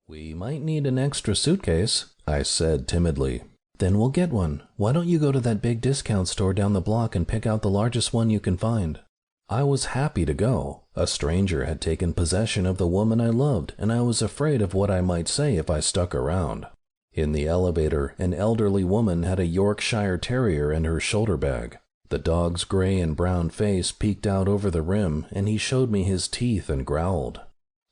"We might need an extra suitcase," I said timidly. "Then we'll get one. Why don't you go to that big discount store down the block and pick out the largest one you can find?" I was happy to go. A stranger had taken possession of the woman I loved, and I was afraid of what I might say if I stuck around. In the elevator, an elderly woman had a Yorkshire Terrier in her shoulder bag. The dog's gray and brown face peeked out over the rim, and he showed me his teeth and growled.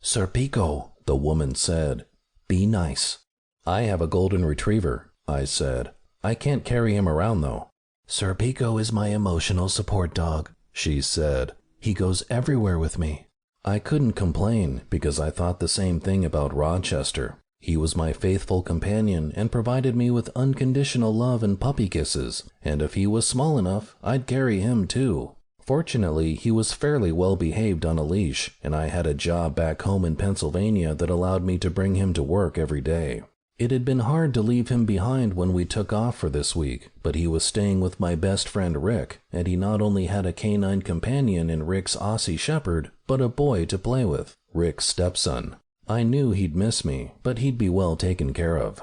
"Sir Pico," the woman said, "be nice." "I have a golden retriever," I said. "I can't carry him around, though." "Sir Pico is my emotional support dog," she said. "He goes everywhere with me." I couldn't complain, because I thought the same thing about Rochester. He was my faithful companion and provided me with unconditional love and puppy kisses, and if he was small enough, I'd carry him too. Fortunately, he was fairly well behaved on a leash, and I had a job back home in Pennsylvania that allowed me to bring him to work every day. It had been hard to leave him behind when we took off for this week, but he was staying with my best friend Rick, and he not only had a canine companion in Rick's Aussie Shepherd, but a boy to play with, Rick's stepson. I knew he'd miss me, but he'd be well taken care of.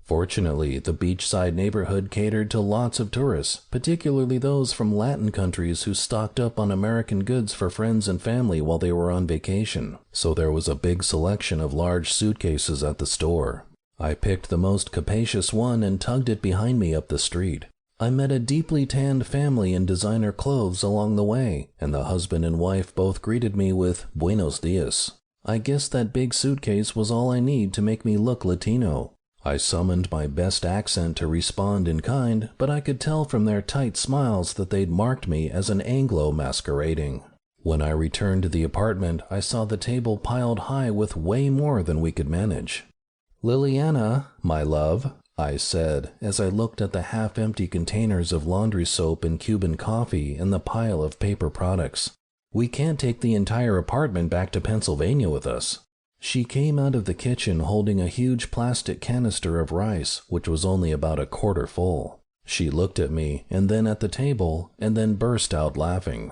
Fortunately, the beachside neighborhood catered to lots of tourists, particularly those from Latin countries who stocked up on American goods for friends and family while they were on vacation, so there was a big selection of large suitcases at the store. I picked the most capacious one and tugged it behind me up the street. I met a deeply tanned family in designer clothes along the way, and the husband and wife both greeted me with "Buenos dias." I guess that big suitcase was all I need to make me look Latino. I summoned my best accent to respond in kind, but I could tell from their tight smiles that they'd marked me as an Anglo masquerading. When I returned to the apartment, I saw the table piled high with way more than we could manage. "Liliana, my love," I said as I looked at the half-empty containers of laundry soap and Cuban coffee and the pile of paper products. "We can't take the entire apartment back to Pennsylvania with us." She came out of the kitchen holding a huge plastic canister of rice, which was only about a quarter full. She looked at me and then at the table and then burst out laughing.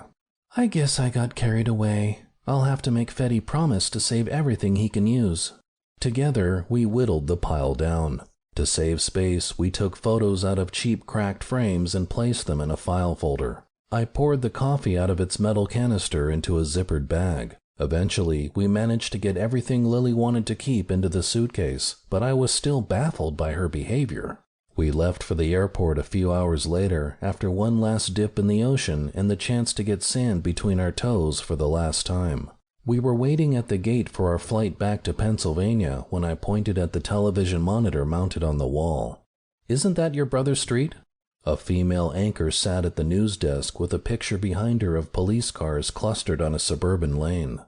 "I guess I got carried away. I'll have to make Fetty promise to save everything he can use." Together, we whittled the pile down. To save space, we took photos out of cheap cracked frames and placed them in a file folder. I poured the coffee out of its metal canister into a zippered bag. Eventually, we managed to get everything Lili wanted to keep into the suitcase, but I was still baffled by her behavior. We left for the airport a few hours later, after one last dip in the ocean and the chance to get sand between our toes for the last time. We were waiting at the gate for our flight back to Pennsylvania when I pointed at the television monitor mounted on the wall. "Isn't that your brother's street?" A female anchor sat at the news desk with a picture behind her of police cars clustered on a suburban lane.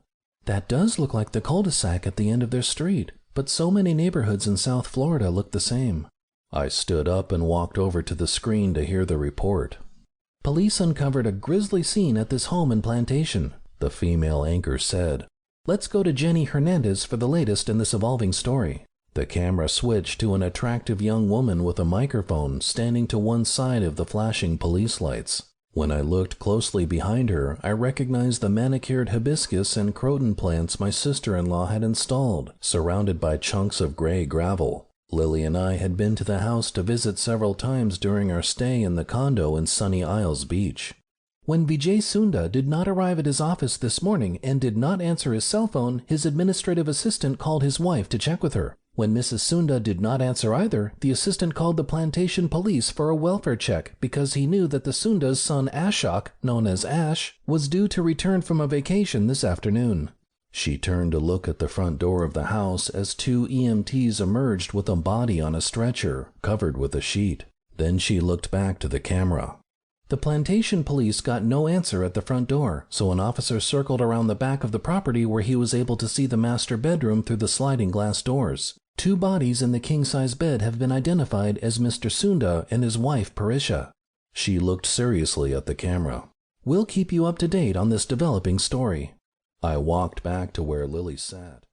"That does look like the cul-de-sac at the end of their street, but so many neighborhoods in South Florida look the same." I stood up and walked over to the screen to hear the report. "Police uncovered a grisly scene at this home and plantation," the female anchor said. "Let's go to Jenny Hernandez for the latest in this evolving story." The camera switched to an attractive young woman with a microphone standing to one side of the flashing police lights. When I looked closely behind her, I recognized the manicured hibiscus and croton plants my sister-in-law had installed, surrounded by chunks of gray gravel. Lili and I had been to the house to visit several times during our stay in the condo in Sunny Isles Beach. "When Vijay Sunda did not arrive at his office this morning and did not answer his cell phone, his administrative assistant called his wife to check with her. When Mrs. Sunda did not answer either, the assistant called the plantation police for a welfare check because he knew that the Sunda's son Ashok, known as Ash, was due to return from a vacation this afternoon." She turned to look at the front door of the house as two EMTs emerged with a body on a stretcher, covered with a sheet. Then she looked back to the camera. "The plantation police got no answer at the front door, so an officer circled around the back of the property where he was able to see the master bedroom through the sliding glass doors. 2 bodies in the king-size bed have been identified as Mr. Sunda and his wife Parisha." She looked seriously at the camera. "We'll keep you up to date on this developing story." I walked back to where Lili sat.